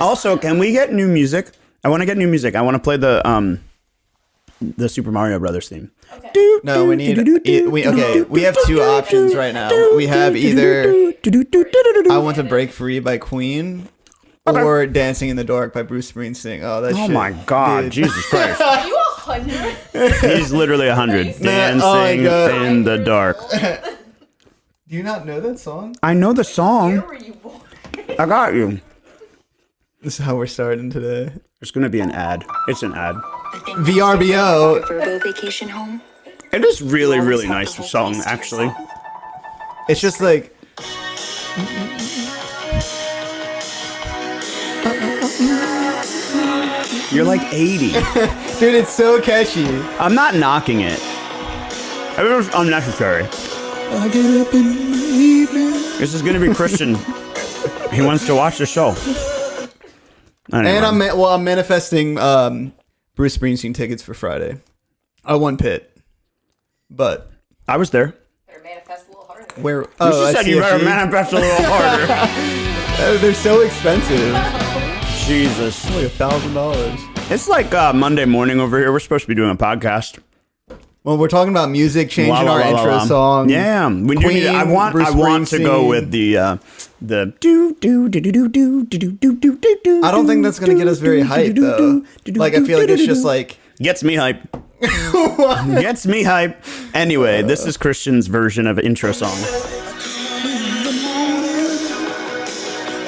Also, can we get new music? I want to get new music. I want to play the Super Mario Brothers theme. Okay. No, we need. We have two options right now. We have either "I Want to Break Free" by Queen or "Dancing in the Dark" by Bruce Springsteen. Oh, that's. Oh my God, dude. Jesus Christ! Are you 100? He's literally 100. Dancing in the dark. Do you not know that song? I know the song. Where were you born? I got you. This is how we're starting today. There's gonna be an ad. It's an ad. VRBO. Vacation home. It is really, really nice song, actually. It's just like. You're like 80. Dude, it's so catchy. I'm not knocking it. It was unnecessary. I get up in the evening. This is gonna be Christian. He wants to watch the show. Anyway. And I'm manifesting Bruce Springsteen tickets for Friday. I won Pitt, but I was there. Better manifest a little harder. Where? You said you better manifest a little harder. They're so expensive. Jesus. It's like $1,000. It's like Monday morning over here. We're supposed to be doing a podcast. Well, we're talking about music, changing our intro song. Yeah, we do need. I want to go with the do do do do do do do do do do. I don't think that's gonna get us very hyped though. Like I feel like it's just like gets me hype. Gets me hype. Anyway, this is Christian's version of an intro song.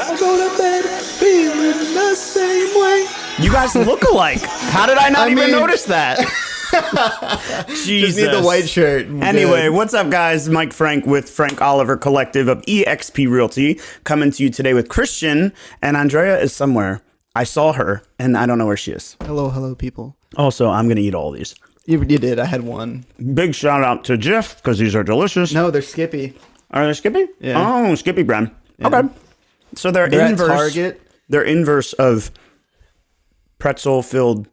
I go to bed feeling the same way. You guys look alike. How did I not even notice that? Jesus. Just need the white shirt. Anyway, what's up, guys? Mike Frank with Frank Oliver Collective of EXP Realty coming to you today with Christian, and Andrea is somewhere. I saw her, and I don't know where she is. Hello, people. Also, I'm going to eat all these. You did. I had one. Big shout out to Jeff, because these are delicious. No, they're Skippy. Are they Skippy? Yeah. Oh, Skippy brand. Yeah. Okay. So they're inverse. At Target. They're inverse of pretzel-filled,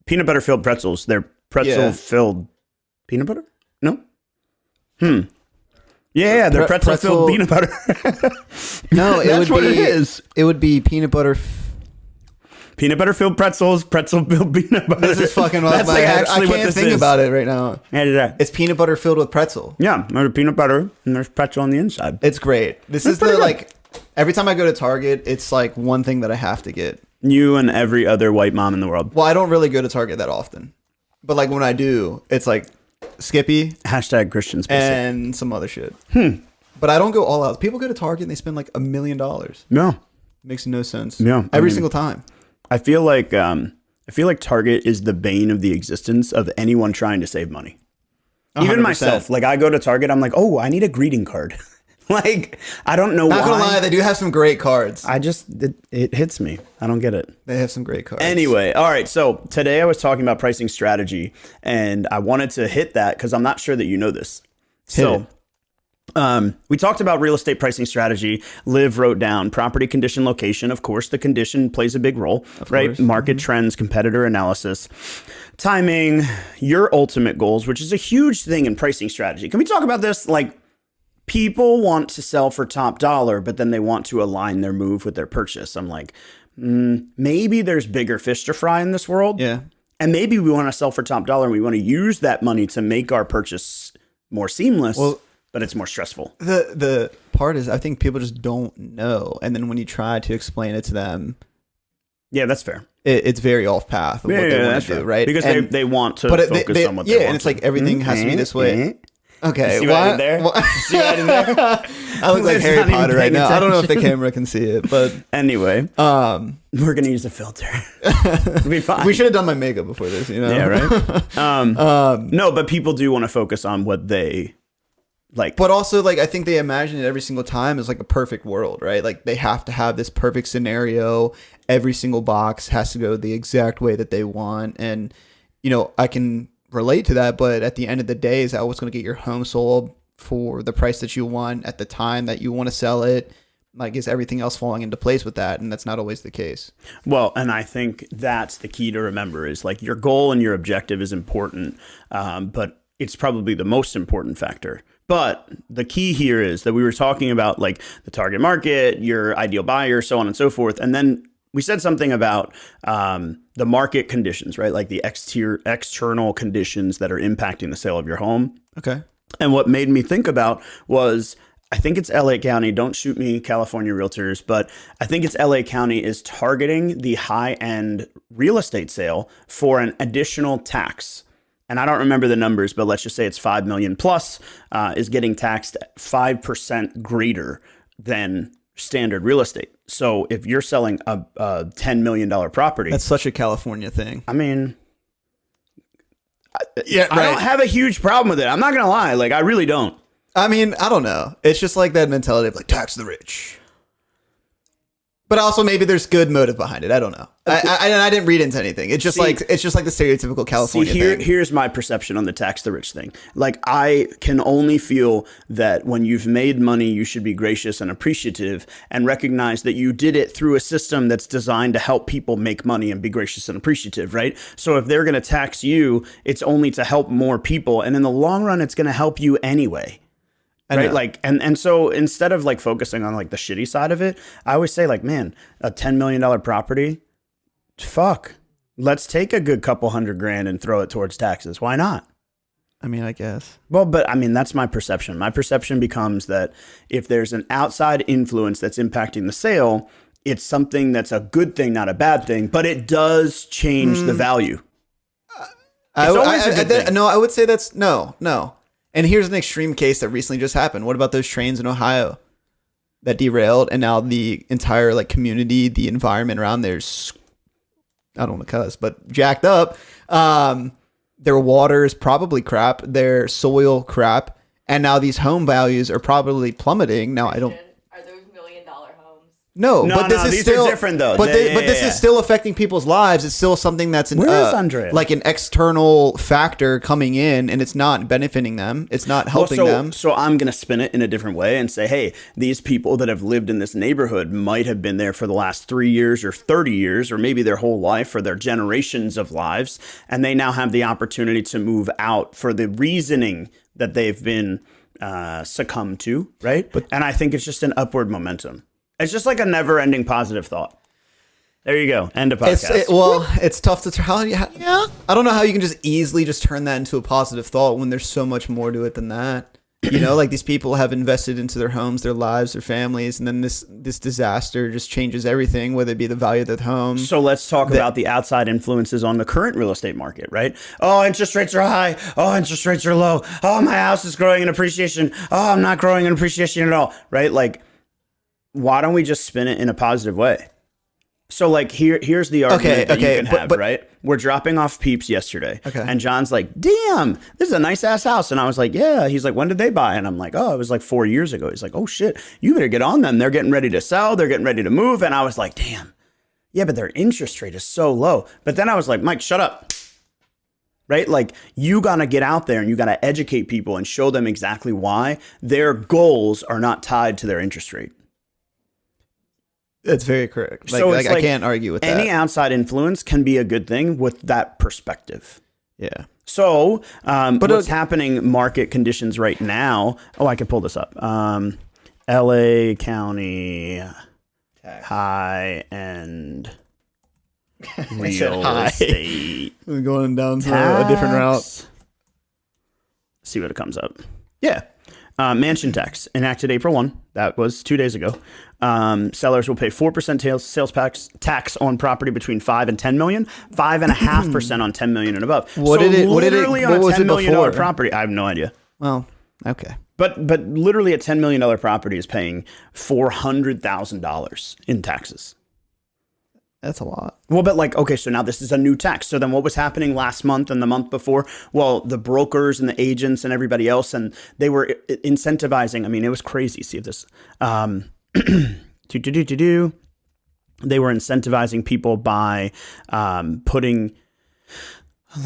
peanut butter-filled pretzels. They're pretzel-filled peanut butter? No? Yeah, they're pretzel-filled peanut butter. No, That's what it is. It would be peanut butter. Peanut butter-filled pretzels, pretzel-filled peanut butter. This is fucking off That's my like head. actually I what can't this think is. about it right now. Yeah. It's peanut butter filled with pretzel. Yeah, there's peanut butter and there's pretzel on the inside. It's great. This is pretty the good. like. Every time I go to Target, it's like one thing that I have to get. You and every other white mom in the world. Well, I don't really go to Target that often, but like when I do, it's like Skippy Hashtag Christian specific. and some other shit. But I don't go all out. People go to Target and they spend like $1 million. No. Makes no sense. Yeah, Every single time. I feel like Target is the bane of the existence of anyone trying to save money. Even 100%. myself. Like I go to Target, I'm like, oh, I need a greeting card. Like, I don't know why. Not gonna lie, they do have some great cards. It hits me. I don't get it. They have some great cards. Anyway, all right. So today I was talking about pricing strategy, and I wanted to hit that because I'm not sure that you know this. We talked about real estate pricing strategy. Liv wrote down property condition, location. Of course, the condition plays a big role, right? Course. Market trends, competitor analysis, timing, your ultimate goals, which is a huge thing in pricing strategy. Can we talk about this? Like, people want to sell for top dollar, but then they want to align their move with their purchase. I'm like, maybe there's bigger fish to fry in this world. Yeah. And maybe we want to sell for top dollar and we want to use that money to make our purchase more seamless, but it's more stressful. The part is, I think people just don't know. And then when you try to explain it to them, yeah, that's fair. it's very off path of what they want to do, fair. right? Because and, they want to but focus on what they yeah, want and it's to. like everything has to be this way. Okay, See what I did there? See what I did there? I look like It's Harry not even Potter right paying now. I don't know if the attention. camera can see it, but Anyway, we're gonna use a filter. It'll be fine. we should have done my makeup before this, you know? Yeah, right. No, but people do want to focus on what they like. But also, like, I think they imagine it every single time as like a perfect world, right? Like they have to have this perfect scenario. Every single box has to go the exact way that they want, and you know, I can relate to that. But at the end of the day, is that what's going to get your home sold for the price that you want at the time that you want to sell it? Like, is everything else falling into place with that? And that's not always the case. Well, and I think that's the key to remember is like your goal and your objective is important, but it's probably the most important factor. But the key here is that we were talking about like the target market, your ideal buyer, so on and so forth. And then we said something about the market conditions, right? Like the external conditions that are impacting the sale of your home. Okay. And what made me think about was, I think it's LA County. Don't shoot me, California realtors, but I think it's LA County is targeting the high-end real estate sale for an additional tax. And I don't remember the numbers, but let's just say it's 5 million plus, is getting taxed 5% greater than standard real estate. So if you're selling a $10 million property, That's such a California thing. I mean, Yeah, I don't have a huge problem with it. I'm not going to lie. Like, I really don't. I mean, I don't know. It's just like that mentality of like tax the rich. But also maybe there's good motive behind it. I don't know. I didn't read into anything. It's just like the stereotypical California thing. Here's my perception on the tax the rich thing. Like, I can only feel that when you've made money, you should be gracious and appreciative and recognize that you did it through a system that's designed to help people make money and be gracious and appreciative, right? So if they're going to tax you, it's only to help more people. And in the long run, it's going to help you anyway. Right. Like, and so instead of like focusing on like the shitty side of it, I always say like, man, a $10 million property, fuck, let's take a good couple $100,000 and throw it towards taxes. Why not? I mean, I guess. Well, but I mean, that's my perception. My perception becomes that if there's an outside influence that's impacting the sale, it's something that's a good thing, not a bad thing, but it does change the value. No, I would say that's no. And here's an extreme case that recently just happened. What about those trains in Ohio that derailed, and now the entire like community, the environment around there's, I don't want to cuss, but jacked up. Their water is probably crap. Their soil crap, and now these home values are probably plummeting. Now I don't. Are those $1 million homes? No, but this is these still are different though. But this is still affecting people's lives. It's still something that's Where is Andrea? like an external factor coming in, and it's not benefiting them. It's not helping them. So I'm going to spin it in a different way and say, hey, these people that have lived in this neighborhood might have been there for the last 3 years or 30 years, or maybe their whole life or their generations of lives. And they now have the opportunity to move out for the reasoning that they've been succumbed to. Right. And I think it's just an upward momentum. It's just like a never-ending positive thought. There you go. End of podcast. It's tough to yeah. I don't know how you can just easily just turn that into a positive thought when there's so much more to it than that. You know, like these people have invested into their homes, their lives, their families, and then this disaster just changes everything, whether it be the value of the home. So let's talk about the outside influences on the current real estate market, right? Oh, interest rates are high. Oh, interest rates are low. Oh, my house is growing in appreciation. Oh, I'm not growing in appreciation at all, right? Like, why don't we just spin it in a positive way? So like here's the argument that you can have, right? We're dropping off Peeps yesterday. Okay. And John's like, damn, this is a nice ass house. And I was like, yeah. He's like, when did they buy? And I'm like, oh, it was like 4 years ago. He's like, oh shit, you better get on them. They're getting ready to sell. They're getting ready to move. And I was like, damn, yeah, but their interest rate is so low. But then I was like, Mike, shut up. Right? Like, you got to get out there and you got to educate people and show them exactly why their goals are not tied to their interest rate. That's very correct. Like, so I can't argue with that. Any outside influence can be a good thing with that perspective. Yeah. So, what's happening market conditions right now? Oh, I can pull this up. LA County high end real estate. We're going down to a different route. See what it comes up. Yeah. Mansion tax enacted April 1. That was 2 days ago. Sellers will pay 4% sales tax on property between 5 and 10 million, 5.5% on 10 million and above. What was $10 it million before? property? I have no idea. Well, okay. But literally a $10 million property is paying $400,000 in taxes. That's a lot. Well, but like, okay, so now this is a new tax. So then what was happening last month and the month before? Well, the brokers and the agents and everybody else, and they were incentivizing. I mean, it was crazy. See this. They were incentivizing people by putting,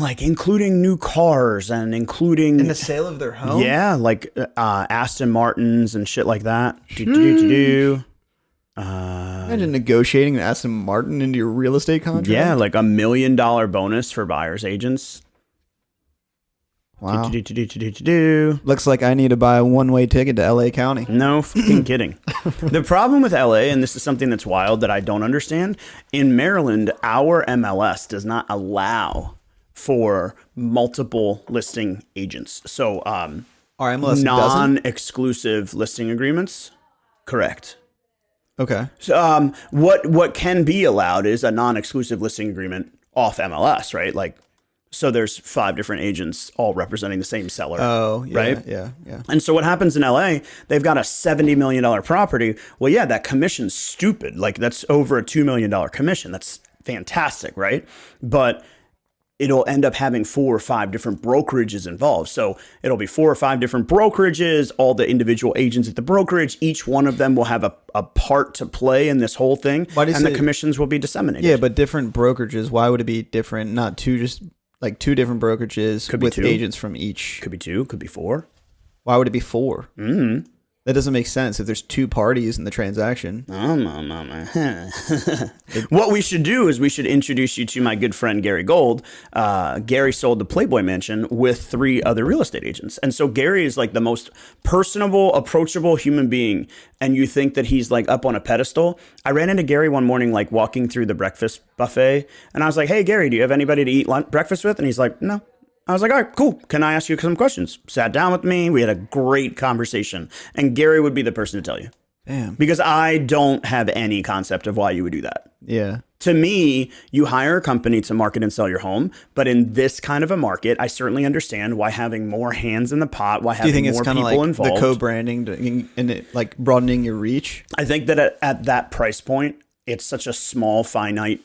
like, including new cars and including in the sale of their home. Yeah, like Aston Martins and shit like that. Imagine negotiating an Aston Martin into your real estate contract. Yeah, like $1 million bonus for buyers agents. Wow. Do. Looks like I need to buy a one-way ticket to LA County. No fucking kidding. The problem with LA, and this is something that's wild that I don't understand, in Maryland, our MLS does not allow for multiple listing agents. So Our MLS doesn't? non-exclusive listing agreements, correct. Okay. So, what can be allowed is a non-exclusive listing agreement off MLS, right? Like, so there's 5 different agents all representing the same seller. Oh, yeah, right? Yeah. And so what happens in LA, they've got a $70 million property. Well, yeah, that commission's stupid. Like, that's over a $2 million commission. That's fantastic, right? But it'll end up having 4 or 5 different brokerages involved. So it'll be 4 or 5 different brokerages, all the individual agents at the brokerage. Each one of them will have a part to play in this whole thing. And the commissions will be disseminated. Yeah, but different brokerages, why would it be different? Not 2, just like 2 different brokerages with 2. agents from each. Could be 2, could be 4. Why would it be 4? Mm-hmm. That doesn't make sense if there's 2 parties in the transaction. What we should do is we should introduce you to my good friend Gary Gold. Gary sold the Playboy Mansion with 3 other real estate agents. And so Gary is like the most personable, approachable human being. And you think that he's like up on a pedestal. I ran into Gary one morning, like walking through the breakfast buffet. And I was like, hey, Gary, do you have anybody to eat breakfast with? And he's like, no. I was like, all right, cool. Can I ask you some questions? Sat down with me. We had a great conversation. And Gary would be the person to tell you. Damn. Because I don't have any concept of why you would do that. Yeah. To me, you hire a company to market and sell your home. But in this kind of a market, I certainly understand why having more hands in the pot, why having more people like involved. The co-branding and it, like broadening your reach? I think that at that price point, it's such a small, finite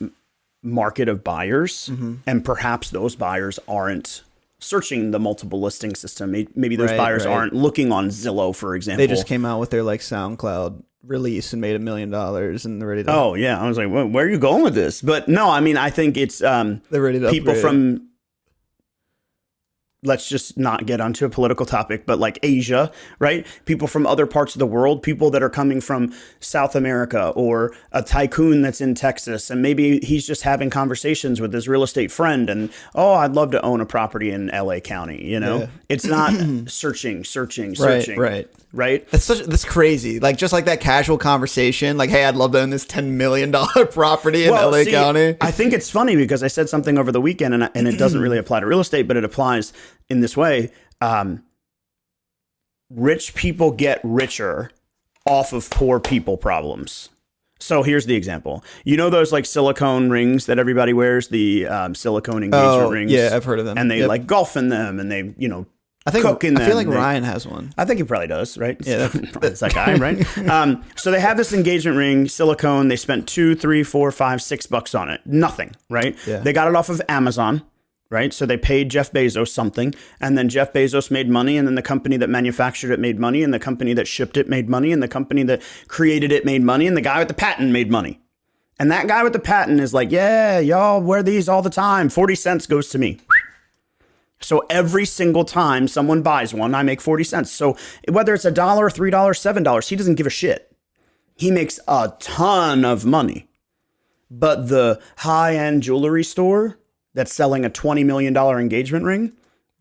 market of buyers. Mm-hmm. And perhaps those buyers aren't searching the multiple listing system. Maybe those buyers aren't looking on Zillow, for example. They just came out with their like SoundCloud release and made $1 million and they're ready to. Oh yeah, I was like, where are you going with this? But no, I mean, I think it's they're ready to people upgrade. from. Let's just not get onto a political topic, but like Asia, right? People from other parts of the world, people that are coming from South America or a tycoon that's in Texas. And maybe he's just having conversations with his real estate friend and, oh, I'd love to own a property in LA County. You know, It's not searching. Right. That's crazy. Like just like that casual conversation, like, hey, I'd love to own this $10 million property in LA County. I think it's funny because I said something over the weekend and it doesn't really apply to real estate, but it applies in this way. Rich people get richer off of poor people problems. So here's the example. You know those like silicone rings that everybody wears, the silicone engagement rings? Yeah, I've heard of them. And they like golf in them and they, I think cook in them. I feel like Ryan has one. I think he probably does, right? Yeah, that's that guy, right? So they have this engagement ring, silicone. They spent $2, $3, $4, $5, $6 on it. Nothing, right? Yeah. They got it off of Amazon, right? So they paid Jeff Bezos something, and then Jeff Bezos made money, and then the company that manufactured it made money, and the company that shipped it made money, and the company that created it made money, and the guy with the patent made money. And that guy with the patent is like, yeah, y'all wear these all the time. 40 cents goes to me. So every single time someone buys one, I make 40 cents. So whether it's $1, $3, $7, he doesn't give a shit. He makes a ton of money. But the high-end jewelry store that's selling a $20 million engagement ring,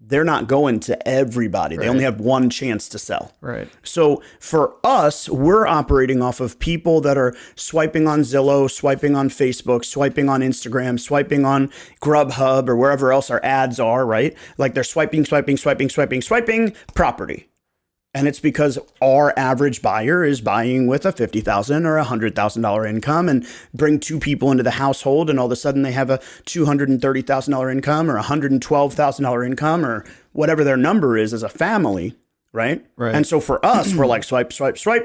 they're not going to everybody. They only have one chance to sell. Right. So for us, we're operating off of people that are swiping on Zillow, swiping on Facebook, swiping on Instagram, swiping on Grubhub or wherever else our ads are, right? Like they're swiping property. And it's because our average buyer is buying with a $50,000 or $100,000 income and bring 2 people into the household. And all of a sudden they have a $230,000 income or $112,000 income or whatever their number is as a family. Right. And so for us, we're like swipe.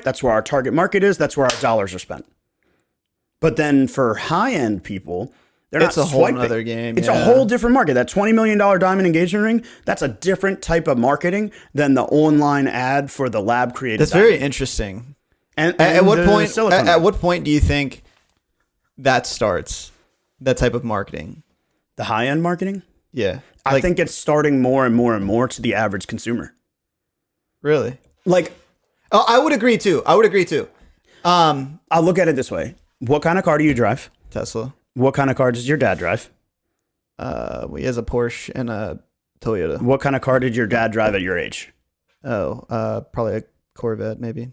That's where our target market is. That's where our dollars are spent. But then for high end people, it's a whole other game. It's a whole different market. That $20 million diamond engagement ring, that's a different type of marketing than the online ad for the lab created. That's very interesting. And at what point do you think that starts? That type of marketing? The high end marketing? Yeah. I think it's starting more and more and more to the average consumer. Really? Like, I would agree too. I'll look at it this way. What kind of car do you drive? Tesla. What kind of car does your dad drive? He has a Porsche and a Toyota. What kind of car did your dad drive at your age? Oh, probably a Corvette, maybe.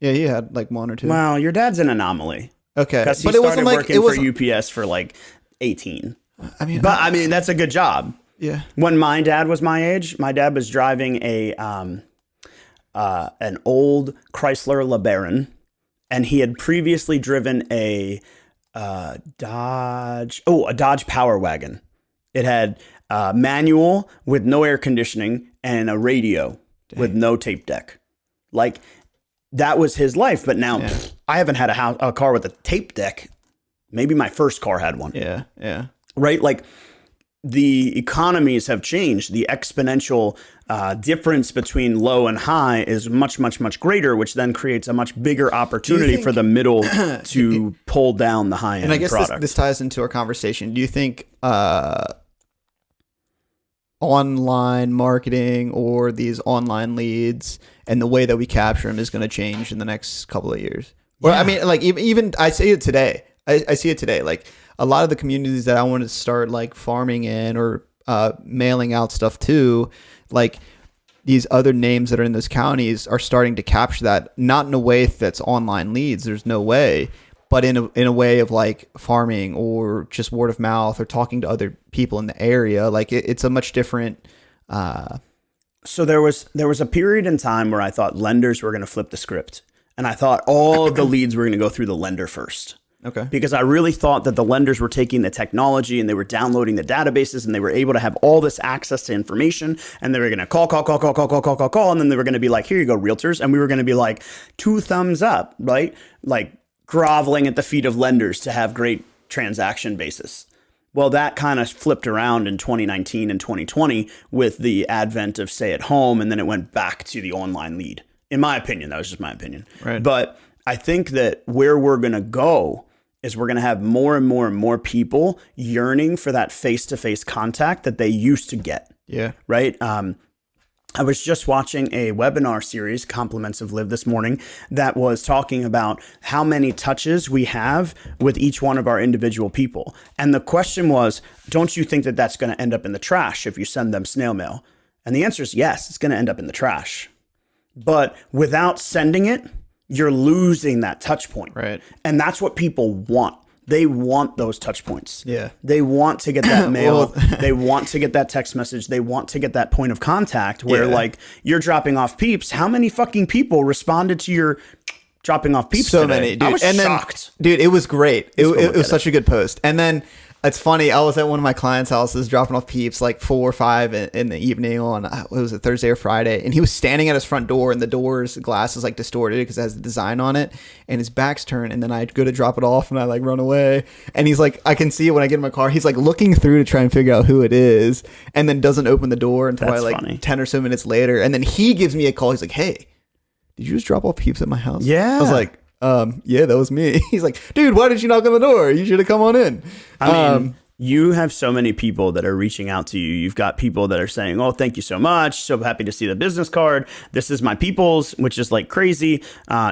Yeah, he had like one or two. Well, your dad's an anomaly. Okay, Because he but it started wasn't like working it was. for UPS for like 18. I But that's a good job. yeah. When my dad was my age, my dad was driving an old Chrysler LeBaron, and he had previously driven a Dodge Power Wagon. It had manual with no air conditioning and a radio with no tape deck. Like, that was his life. But now I haven't had a car with a tape deck. Maybe my first car had one. Yeah. Right? Like, the economies have changed. The exponential difference between low and high is much, much, much greater, which then creates a much bigger opportunity for the middle to pull down the high end. And I guess product. this ties into our conversation. Do you think online marketing or these online leads and the way that we capture them is going to change in the next couple of years? Or I mean, like even I see it today. I see it today. Like a lot of the communities that I want to start like farming in or mailing out stuff to, like these other names that are in those counties are starting to capture that, not in a way that's online leads. There's no way. But in a way of like farming or just word of mouth or talking to other people in the area, like it's a much different. So there was a period in time where I thought lenders were going to flip the script, and I thought all of the leads were going to go through the lender first. Okay. Because I really thought that the lenders were taking the technology and they were downloading the databases and they were able to have all this access to information, and they were going to call, and then they were going to be like, here you go, realtors, and we were going to be like 2 thumbs up, right? Like groveling at the feet of lenders to have great transaction basis. Well, that kind of flipped around in 2019 and 2020 with the advent of stay at home, and then it went back to the online lead. In my opinion, that was just my opinion. Right. But I think that where we're going to go is we're going to have more and more and more people yearning for that face-to-face contact that they used to get. Yeah. Right. I was just watching a webinar series, Compliments of Live, this morning, that was talking about how many touches we have with each one of our individual people. And the question was, don't you think that that's going to end up in the trash if you send them snail mail? And the answer is yes, it's going to end up in the trash. But without sending it, you're losing that touch point. Right. And that's what people want. They want those touch points. Yeah. They want to get that mail. They want to get that text message. They want to get that point of contact where like you're dropping off peeps. How many fucking people responded to your dropping off peeps So today? many, dude. I was and shocked. Then, dude, it was great. It was at such a good post. And then it's funny. I was at one of my clients' houses dropping off peeps like 4 or 5 in the evening on, what was it, Thursday or Friday? And he was standing at his front door, and the door's glass is like distorted because it has the design on it, and his back's turned. And then I go to drop it off, and I like run away. And he's like, I can see it when I get in my car. He's like looking through to try and figure out who it is, and then doesn't open the door until That's like funny. 10 or so minutes later. And then he gives me a call. He's like, hey, did you just drop off peeps at my house? Yeah. I was like, yeah, that was me. He's like, dude, why did you knock on the door? You should have come on in. I mean, you have so many people that are reaching out to you. You've got people that are saying, oh, thank you so much. So happy to see the business card. This is my people's, which is like crazy.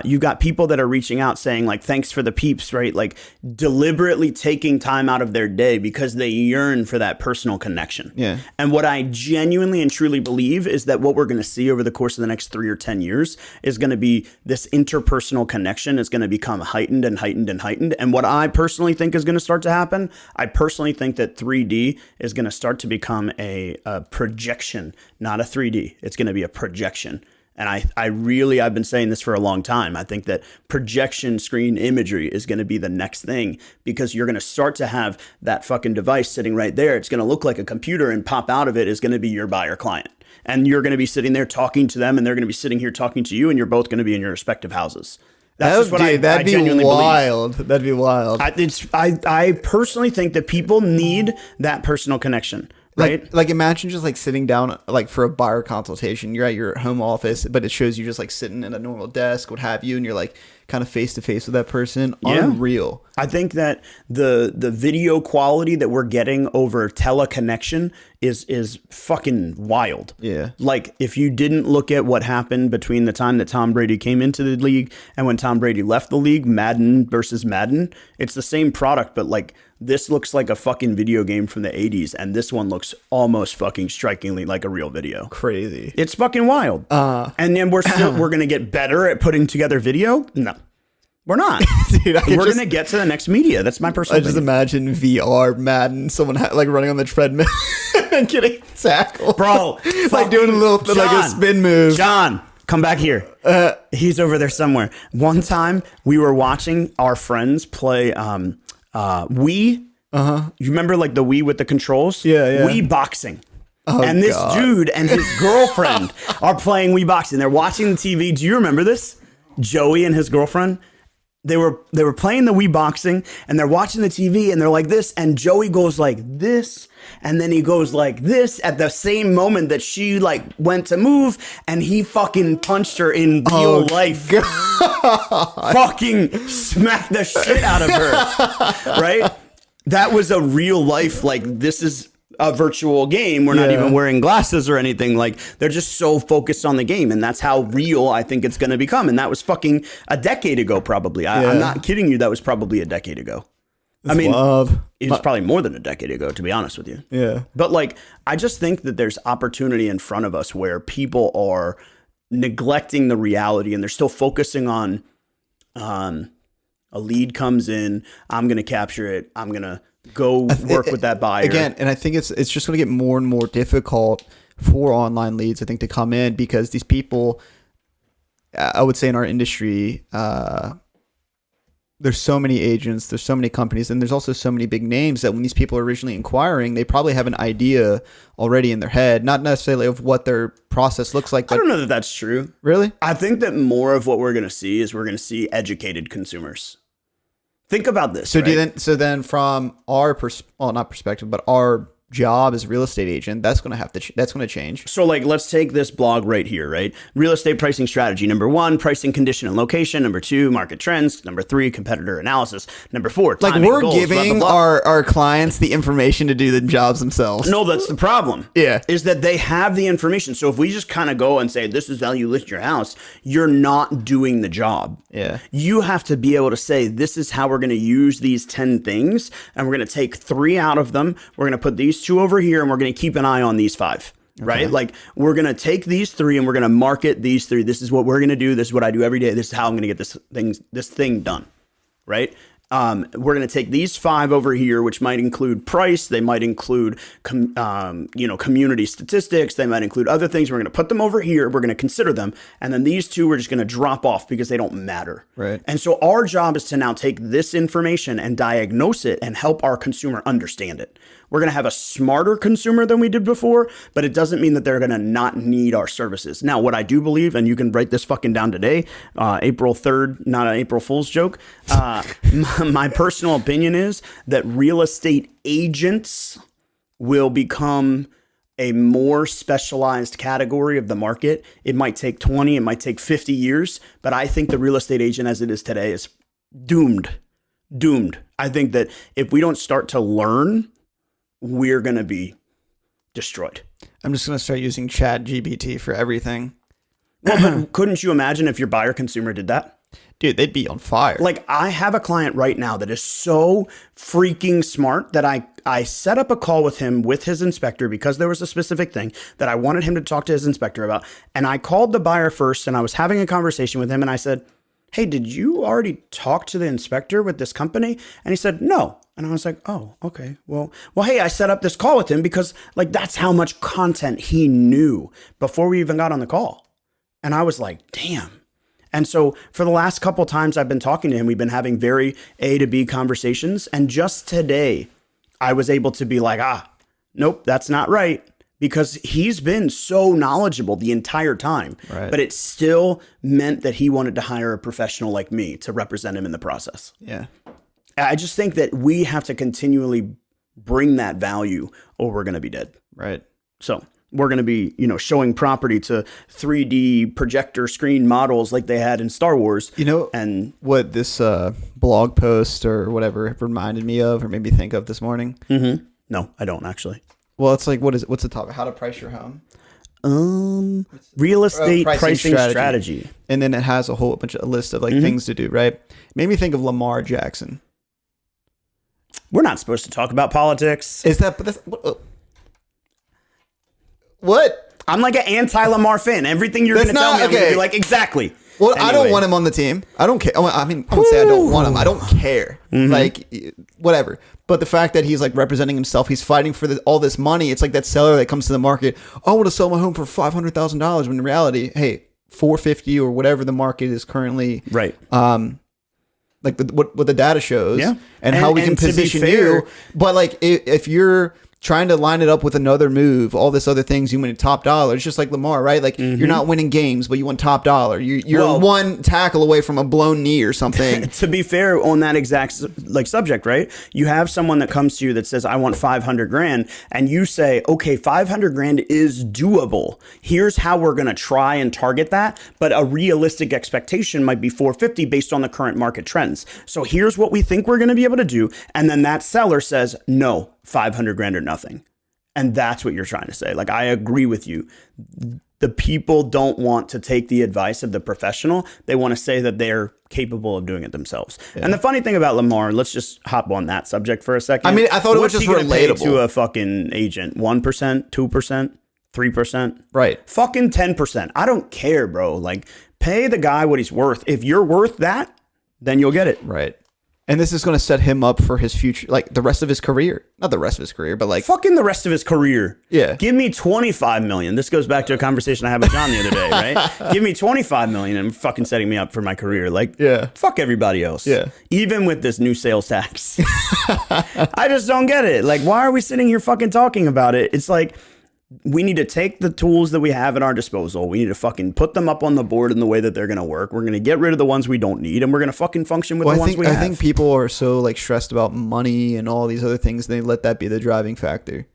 You've got people that are reaching out saying like, thanks for the peeps, right? Like deliberately taking time out of their day because they yearn for that personal connection. Yeah. And what I genuinely and truly believe is that what we're going to see over the course of the next 3 or 10 years is going to be this interpersonal connection is going to become heightened and heightened and heightened. And what I personally think is going to start to happen, I personally think that 3D is going to start to become a projection, not a 3D. It's going to be a projection. And I've been saying this for a long time. I think that projection screen imagery is going to be the next thing because you're going to start to have that fucking device sitting right there. It's going to look like a computer, and pop out of it is going to be your buyer client. And you're going to be sitting there talking to them, and they're going to be sitting here talking to you, and you're both going to be in your respective houses. That's just what I genuinely wild. believe. That'd be wild. I personally think that people need that personal connection, right? Like imagine just like sitting down like for a buyer consultation. You're at your home office, but it shows you just like sitting at a normal desk, what have you, and you're like, kind of face to face with that person. Yeah. Unreal. I think that the video quality that we're getting over teleconnection is fucking wild. Yeah. Like, if you didn't look at what happened between the time that Tom Brady came into the league and when Tom Brady left the league, Madden versus Madden, it's the same product, but like, this looks like a fucking video game from the 80s, and this one looks almost fucking strikingly like a real video. Crazy. It's fucking wild. And then we're going to get better at putting together video? No. We're not. Dude, We're going to get to the next media. That's my personal I just opinion. imagine VR Madden, someone like running on the treadmill and getting tackled. Bro, like doing a little, like a spin move. John, come back here. He's over there somewhere. One time we were watching our friends play Wii. You remember like the Wii with the controls? Yeah. Wii boxing. Oh, and this God. dude and his girlfriend are playing Wii boxing. They're watching the TV. Do you remember this? Joey and his girlfriend. They were playing the Wii boxing and they're watching the TV and they're like this, and Joey goes like this and then he goes like this at the same moment that she like went to move, and he fucking punched her in real life. Fucking smacked the shit out of her. Right? That was a real life, like, this is a virtual game. We're not even wearing glasses or anything. Like, they're just so focused on the game, and that's how real I think it's going to become. And that was fucking a decade ago, probably. I'm not kidding you. That was probably a decade ago. I mean, it was probably more than a decade ago, to be honest with you. Yeah. But like, I just think that there's opportunity in front of us where people are neglecting the reality, and they're still focusing on a lead comes in, I'm going to capture it, I'm going to go work with that buyer. Again, and I think it's just going to get more and more difficult for online leads, I think, to come in, because these people, I would say in our industry, there's so many agents, there's so many companies, and there's also so many big names that when these people are originally inquiring, they probably have an idea already in their head, not necessarily of what their process looks like. But I don't know that that's true. Really? I think that more of what we're going to see is we're going to see educated consumers. Think about this. So right? then from our not perspective, but our job as a real estate agent, that's going to change. So like, let's take this blog right here, right? Real estate pricing strategy. Number 1, pricing, condition, and location. Number 2, market trends. Number 3, competitor analysis. Number 4, timing, we're goals, giving blah, blah, blah. our clients the information to do the jobs themselves. No, that's the problem. Yeah. Is that they have the information. So if we just kind of go and say, this is how you list your house, you're not doing the job. Yeah. You have to be able to say, this is how we're going to use these 10 things, and we're going to take 3 out of them. We're going to put these 2 over here, and we're going to keep an eye on these 5. Okay. Right? Like, we're going to take these 3 and we're going to market these 3. This is what we're going to do. This is what I do every day. This is how I'm going to get this thing done. Right? We're going to take these 5 over here, which might include price. They might include, community statistics. They might include other things. We're going to put them over here. We're going to consider them. And then these 2, we're just going to drop off because they don't matter. Right. And so our job is to now take this information and diagnose it and help our consumer understand it. We're going to have a smarter consumer than we did before, but it doesn't mean that they're going to not need our services. Now, what I do believe, and you can write this fucking down today, April 3rd, not an April Fool's joke. My personal opinion is that real estate agents will become a more specialized category of the market. It might take 20, it might take 50 years, but I think the real estate agent as it is today is doomed. I think that if we don't start to learn, we're going to be destroyed. I'm just going to start using Chat GPT for everything. Well, but couldn't you imagine if your buyer consumer did that? Dude, they'd be on fire. Like, I have a client right now that is so freaking smart that I set up a call with him with his inspector because there was a specific thing that I wanted him to talk to his inspector about. And I called the buyer first, and I was having a conversation with him, and I said, hey, did you already talk to the inspector with this company? And he said, no. And I was like, oh, okay. Well, hey, I set up this call with him because like, that's how much content he knew before we even got on the call. And I was like, damn. And so for the last couple times I've been talking to him, we've been having very A to B conversations. And just today I was able to be like, nope, that's not right. Because he's been so knowledgeable the entire time, right. But it still meant that he wanted to hire a professional like me to represent him in the process. Yeah. I just think that we have to continually bring that value or we're going to be dead. Right. So we're going to be, showing property to 3D projector screen models like they had in Star Wars. And what this blog post or whatever reminded me of or made me think of this morning? Mm-hmm. No, I don't actually. Well, it's like, what's the topic? How to price your home? Real estate pricing strategy. And then it has a whole bunch of a list of like things to do, right? Made me think of Lamar Jackson. We're not supposed to talk about politics. Is that, what? I'm like an anti-Lamar fan. Everything you're going to tell me, I'm going to be like, exactly. Well, anyway. I don't want him on the team. I don't care. I mean, I would say I don't want him. I don't care. Like, whatever. But the fact that he's like representing himself, he's fighting for all this money. It's like that seller that comes to the market. Oh, I want to sell my home for $500,000. When in reality, hey, $450 or whatever the market is currently. Right. Like what the data shows. Yeah. And how we can position you. But like if you're trying to line it up with another move, all this other things, you win top dollar. It's just like Lamar, right? Like you're not winning games, but you won top dollar. You're one tackle away from a blown knee or something. To be fair on that exact subject, right? You have someone that comes to you that says, I want 500 grand. And you say, okay, 500 grand is doable. Here's how we're going to try and target that. But a realistic expectation might be 450 based on the current market trends. So here's what we think we're going to be able to do. And then that seller says, no, 500 grand or nothing. And that's what you're trying to say. Like, I agree with you. The people don't want to take the advice of the professional. They want to say that they're capable of doing it themselves. Yeah. And the funny thing about Lamar, let's just hop on that subject for a second. I mean, I thought it was just relatable to a fucking agent. 1%, 2%, 3%. Right. Fucking 10%. I don't care, bro. Like, pay the guy what he's worth. If you're worth that, then you'll get it. Right. And this is going to set him up for his future, like the rest of his career. Not the rest of his career, but like... Fucking the rest of his career. Yeah. Give me $25 million. This goes back to a conversation I had with John the other day, right? Give me $25 million and fucking setting me up for my career. Like, yeah. Fuck everybody else. Yeah. Even with this new sales tax. I just don't get it. Like, why are we sitting here fucking talking about it? It's like... We need to take the tools that we have at our disposal. We need to fucking put them up on the board in the way that they're going to work. We're going to get rid of the ones we don't need, and we're going to fucking function with the ones we have. I think people are so like stressed about money and all these other things. They let that be the driving factor.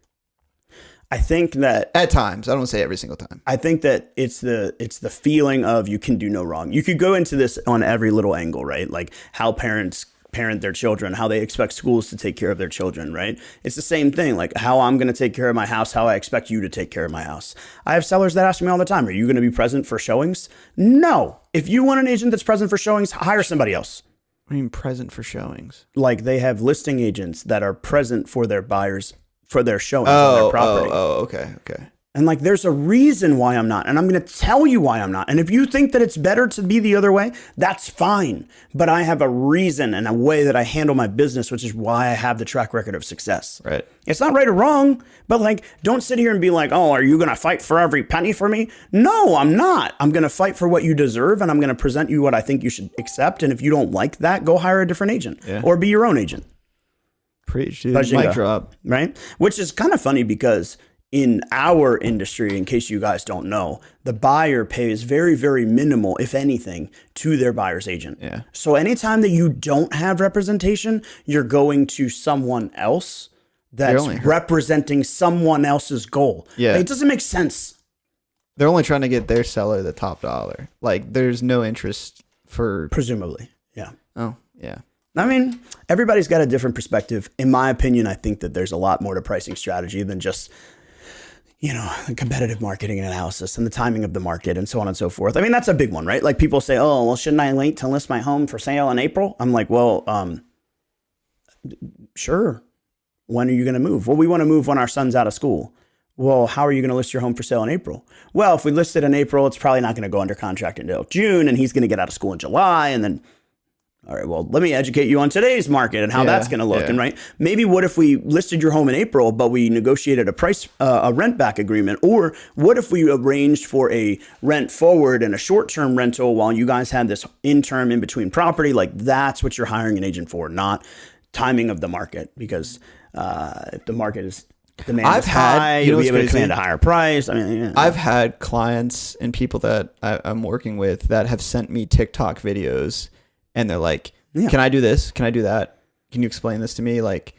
I think that at times, I don't say every single time. I think that it's the feeling of you can do no wrong. You could go into this on every little angle, right? Like how parents parent their children, how they expect schools to take care of their children, right? It's the same thing, like how I'm going to take care of my house, how I expect you to take care of my house. I have sellers that ask me all the time, are you going to be present for showings? No. If you want an agent that's present for showings, hire somebody else. What do you mean present for showings? Like they have listing agents that are present for their buyers, for their showings on their property. Okay. And like, there's a reason why I'm not. And I'm going to tell you why I'm not. And if you think that it's better to be the other way, that's fine. But I have a reason and a way that I handle my business, which is why I have the track record of success. Right. It's not right or wrong, but like, don't sit here and be like, oh, are you going to fight for every penny for me? No, I'm not. I'm going to fight for what you deserve. And I'm going to present you what I think you should accept. And if you don't like that, go hire a different agent or be your own agent. Preach, dude. Mic drop. Right. Which is kind of funny because in our industry, in case you guys don't know, the buyer pays very, very minimal, if anything, to their buyer's agent. Yeah. So anytime that you don't have representation, you're going to someone else that's representing someone else's goal. Yeah. Like, it doesn't make sense. They're only trying to get their seller the top dollar. Like, there's no interest for... Presumably. Yeah. Oh, yeah. I mean, everybody's got a different perspective. In my opinion, I think that there's a lot more to pricing strategy than just... competitive marketing and analysis and the timing of the market and so on and so forth. I mean, that's a big one, right? Like people say, oh, well, shouldn't I wait to list my home for sale in April? I'm like, well, sure. When are you going to move? Well, we want to move when our son's out of school. Well, how are you going to list your home for sale in April? Well, if we list it in April, it's probably not going to go under contract until June, and he's going to get out of school in July, and then... All right, well, let me educate you on today's market and how that's going to look. And right, maybe what if we listed your home in April, but we negotiated a rent back agreement? Or what if we arranged for a rent forward and a short-term rental while you guys had this interim in between property? Like that's what you're hiring an agent for, not timing of the market. Because if the market is demand is high, you'll be able to command a higher price. I mean, I've had clients and people that I'm working with that have sent me TikTok videos. And they're like, can I do this? Can I do that? Can you explain this to me? Like,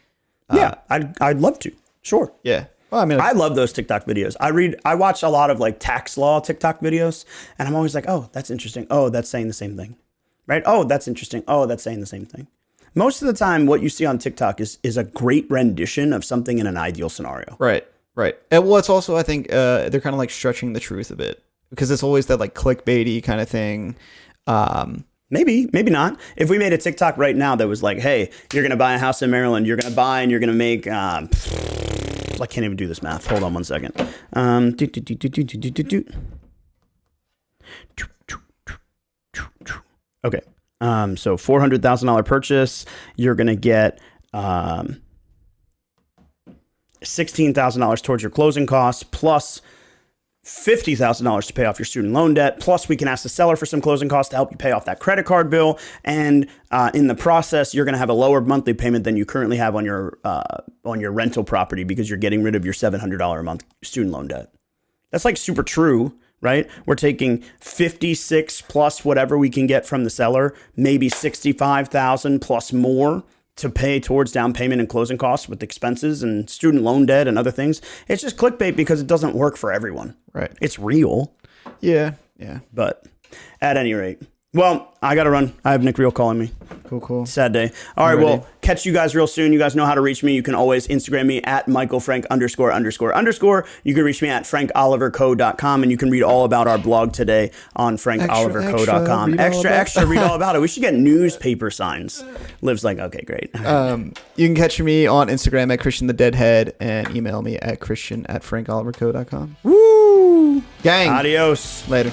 I'd love to. Sure. Yeah. Well, I mean, I love those TikTok videos. I watch a lot of like tax law TikTok videos, and I'm always like, oh, that's interesting. Oh, that's saying the same thing, right? Oh, that's interesting. Oh, that's saying the same thing. Most of the time, what you see on TikTok is a great rendition of something in an ideal scenario. right. And well, it's also, I think, they're kind of like stretching the truth a bit because it's always that like clickbaity kind of thing. Maybe not. If we made a TikTok right now that was like, hey, you're going to buy a house in Maryland, you're going to buy and you're going to make, I can't even do this math. Hold on one second. Okay. So $400,000 purchase, you're going to get $16,000 towards your closing costs, plus $50,000 to pay off your student loan debt. Plus, we can ask the seller for some closing costs to help you pay off that credit card bill. And in the process, you're going to have a lower monthly payment than you currently have on your rental property because you're getting rid of your $700 a month student loan debt. That's like super true, right? We're taking 56 plus whatever we can get from the seller, maybe 65,000 plus more to pay towards down payment and closing costs with expenses and student loan debt and other things. It's just clickbait because it doesn't work for everyone. Right. It's real. Yeah. But at any rate, well, I got to run. I have Nick Reel calling me. Cool. Sad day. All right, well, catch you guys real soon. You guys know how to reach me. You can always Instagram me at MichaelFrank ____. You can reach me at frankoliverco.com, and you can read all about our blog today on frankoliverco.com. Extra, read all about it. We should get newspaper signs. Liv's like, okay, great. You can catch me on Instagram at Christian the Deadhead and email me at christian@frankoliverco.com. Woo! Gang. Adios. Later.